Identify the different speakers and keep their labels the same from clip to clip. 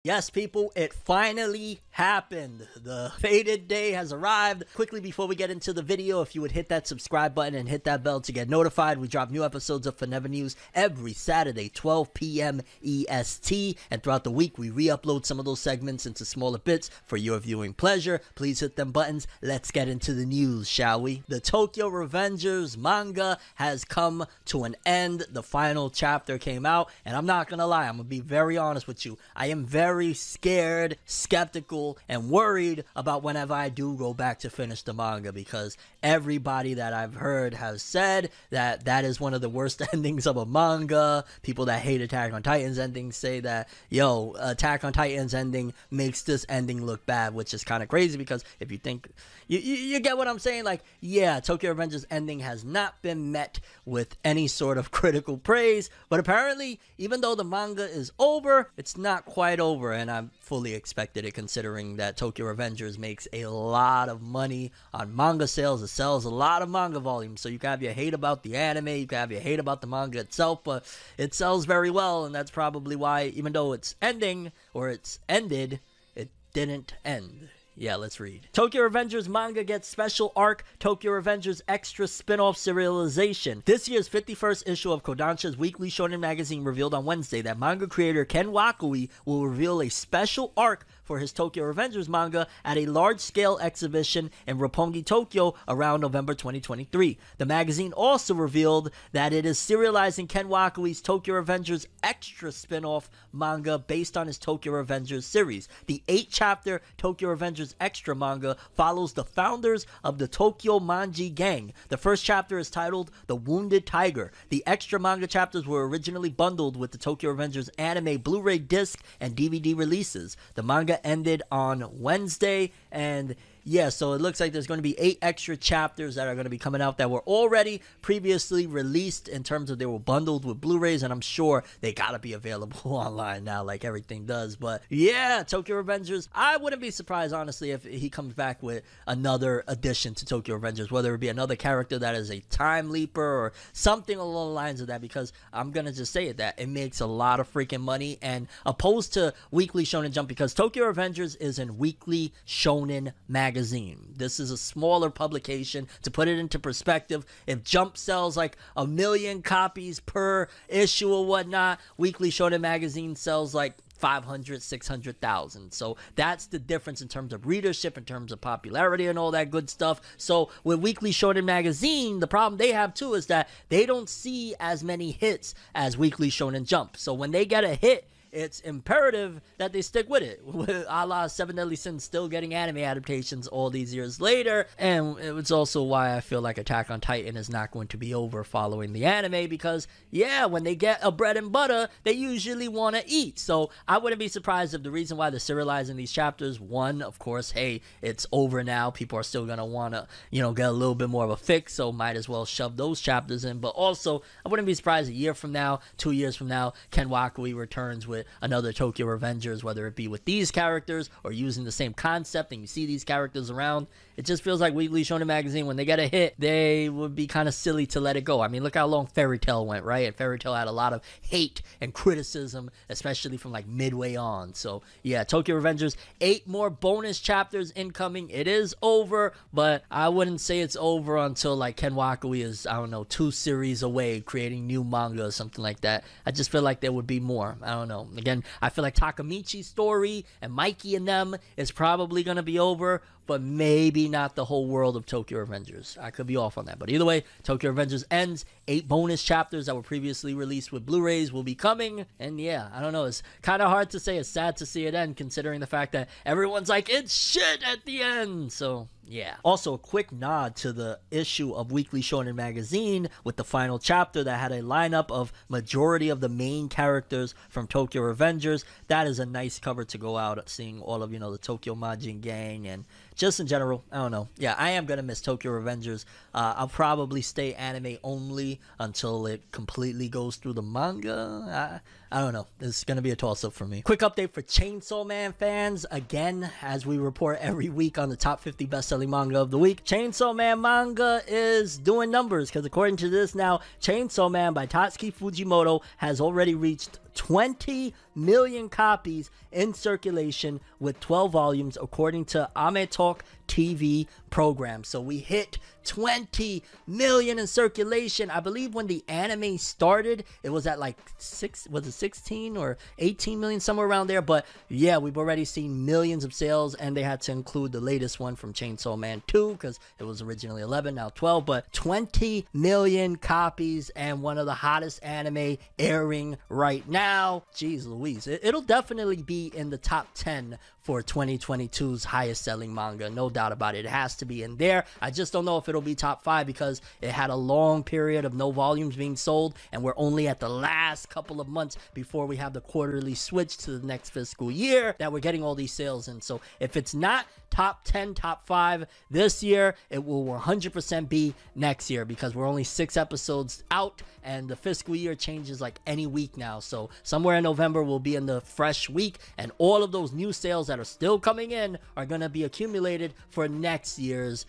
Speaker 1: Yes, people, it finally happened. The fated day has arrived. Quickly, before we get into the video, if you would hit that subscribe button and hit that bell to get notified. We drop new episodes of FORNEVERNEWS every Saturday, 12 p.m. EST. And throughout the week, we re-upload some of those segments into smaller bits for your viewing pleasure. Please hit them buttons. Let's get into the news, shall we? The Tokyo Revengers manga has come to an end. The final chapter came out, and I'm not gonna lie, I'm gonna be very honest with you. I am very scared, skeptical, and worried about whenever I do go back to finish the manga, because everybody that I've heard has said that that is one of the worst endings of a manga. People that hate Attack on Titan's ending say that, yo, Attack on Titan's ending makes this ending look bad, which is kind of crazy, because if you think, you get what I'm saying, like, yeah, Tokyo Revengers ending has not been met with any sort of critical praise, but apparently, even though the manga is over, it's not quite over. And I fully expected it, considering that Tokyo Revengers makes a lot of money on manga sales. It sells a lot of manga volumes, so you can have your hate about the anime, you can have your hate about the manga itself, but it sells very well, and that's probably why, even though it's ending, or it's ended, it didn't end. Yeah, let's read. Tokyo Revengers manga gets special arc, Tokyo Revengers extra spin-off serialization. This year's 51st issue of Kodansha's weekly shonen magazine revealed on Wednesday that manga creator Ken Wakui will reveal a special arc for his Tokyo Revengers manga at a large-scale exhibition in Roppongi, Tokyo around November 2023. The magazine also revealed that it is serializing Ken Wakui's Tokyo Revengers extra spin-off manga based on his Tokyo Revengers series. The 8-chapter Tokyo Revengers extra manga follows the founders of the Tokyo Manji gang. The first chapter is titled The Wounded Tiger. The extra manga chapters were originally bundled with the Tokyo Revengers anime Blu-ray disc and DVD releases. The manga ended on Wednesday, and yeah, so it looks like there's going to be 8 extra chapters that are going to be coming out that were already previously released, in terms of they were bundled with Blu-rays, and I'm sure they gotta be available online now like everything does. But yeah, Tokyo Revengers, I wouldn't be surprised, honestly, if he comes back with another addition to Tokyo Revengers, whether it be another character that is a time leaper or something along the lines of that, because I'm gonna just say it, that it makes a lot of freaking money, and opposed to Weekly Shonen Jump, because Tokyo Revengers is in Weekly Shonen magazine. This is a smaller publication. To put it into perspective, if Jump sells like 1 million copies per issue or whatnot, Weekly Shonen magazine sells like 500, 600,000. So that's the difference in terms of readership, in terms of popularity and all that good stuff. So with Weekly Shonen magazine, the problem they have too is that they don't see as many hits as Weekly Shonen Jump. So when they get a hit, it's imperative that they stick with it. A la 7 Deadly Sins still getting anime adaptations all these years later. And it's also why I feel like Attack on Titan is not going to be over following the anime, because yeah, when they get a bread and butter, they usually want to eat. So I wouldn't be surprised if the reason why they're serializing these chapters, one, of course, hey, it's over now, people are still gonna want to, you know, get a little bit more of a fix, so might as well shove those chapters in. But also, I wouldn't be surprised a year from now, 2 years from now, Ken Wakui returns with another Tokyo Revengers, whether it be with these characters or using the same concept, and you see these characters around. It just feels like Weekly Shonen magazine, when they get a hit, they would be kind of silly to let it go. I mean, look how long Fairy Tail went, right? And Fairy Tail had a lot of hate and criticism, especially from like midway on. So yeah, Tokyo Revengers, 8 more bonus chapters incoming. It is over, but I wouldn't say it's over until like Ken Wakui is, I don't know, 2 series away creating new manga or something like that. I just feel like there would be more. I don't know. Again, I feel like Takamichi's story and Mikey and them is probably going to be over, but maybe not the whole world of Tokyo Revengers. I could be off on that. But either way, Tokyo Revengers ends. 8 bonus chapters that were previously released with Blu-rays will be coming. And yeah, I don't know. It's kind of hard to say. It's sad to see it end, considering the fact that everyone's like, it's shit at the end. So yeah. Also, a quick nod to the issue of Weekly Shonen magazine with the final chapter that had a lineup of majority of the main characters from Tokyo Revengers. That is a nice cover to go out, seeing all of, you know, the Tokyo Majin gang, and just in general, I don't know. Yeah, I am gonna miss Tokyo Revengers. I'll probably stay anime only until it completely goes through the manga. I don't know. It's gonna be a toss-up for me. Quick update for Chainsaw Man fans. Again, as we report every week on the top 50 best-selling manga of the week, Chainsaw Man manga is doing numbers, because according to this now, Chainsaw Man by Tatsuki Fujimoto has already reached 20 million copies in circulation with 12 volumes, according to Talk TV program. So we hit 20 million in circulation. I believe when the anime started, it was at like 16 or 18 million, somewhere around there. But yeah, we've already seen millions of sales, and they had to include the latest one from Chainsaw Man 2 because it was originally 11, now 12. But 20 million copies, and one of the hottest anime airing right now. Jeez Louise, it'll definitely be in the top 10 for 2022's highest selling manga, no doubt about it. It has to be in there. I just don't know if it'll be top 5 because it had a long period of no volumes being sold, and we're only at the last couple of months before we have the quarterly switch to the next fiscal year that we're getting all these sales in. So if it's not top 10, top 5 this year, it will 100% be next year, because we're only 6 episodes out and the fiscal year changes like any week now. So somewhere in November we'll be in the fresh week, and all of those new sales that are still coming in are going to be accumulated for next year's,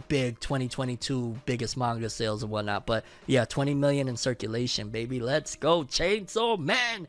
Speaker 1: big 2022 biggest manga sales and whatnot. But yeah, 20 million in circulation, baby. Let's go. Chainsaw Man.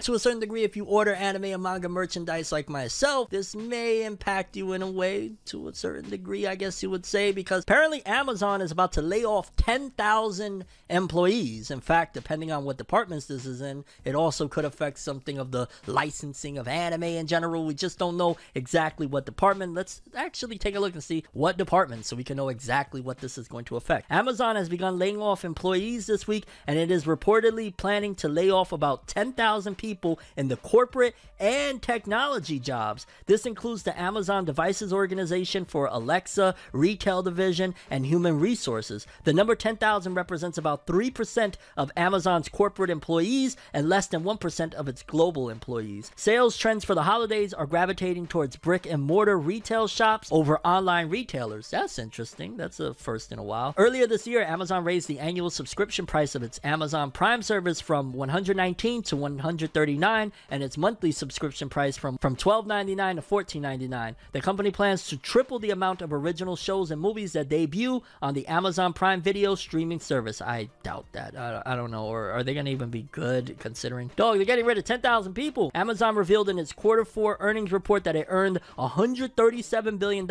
Speaker 1: To a certain degree, if you order anime and manga merchandise like myself, this may impact you in a way, to a certain degree, I guess you would say, because apparently Amazon is about to lay off 10,000 employees. In fact, depending on what departments this is in, it also could affect something of the licensing of anime in general. We just don't know exactly what department. Let's actually take a look and see what department, so we can know exactly what this is going to affect. Amazon has begun laying off employees this week, and it is reportedly planning to lay off about 10,000 people in the corporate and technology jobs. This includes the Amazon Devices Organization for Alexa, Retail Division, and Human Resources. The number 10,000 represents about 3% of Amazon's corporate employees and less than 1% of its global employees. Sales trends for the holidays are gravitating towards brick and mortar retail shops over online retailers. That's interesting. That's a first in a while. Earlier this year, Amazon raised the annual subscription price of its Amazon Prime service from $119 to $139, and its monthly subscription price from $12.99 to $14.99. The company plans to triple the amount of original shows and movies that debut on the Amazon Prime Video streaming service. I doubt that. I don't know. Or are they going to even be good, considering? Dog, they're getting rid of 10,000 people. Amazon revealed in its Q4 earnings report that it earned $137 billion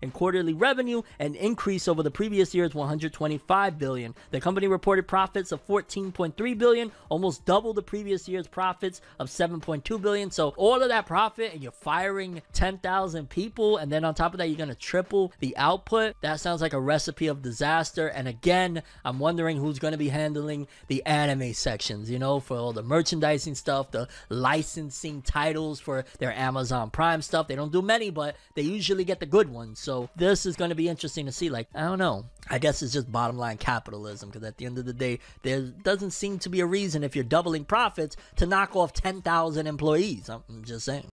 Speaker 1: in quarterly revenue, an increase over the previous year's $125 billion. The company reported profits of $14.3 billion, almost double the previous year's profits of $7.2 billion. So all of that profit, and you're firing 10,000 people, and then on top of that, you're going to triple the output. That sounds like a recipe of disaster. And again, I'm wondering who's going to be handling the anime sections, for all the merchandising stuff, the licensing titles for their Amazon Prime stuff. They don't do many, but they usually get the good ones. So this is going to be interesting to see. Like, I don't know. I guess it's just bottom line capitalism, because at the end of the day, there doesn't seem to be a reason, if you're doubling profits, to knock off 10,000 employees. I'm just saying.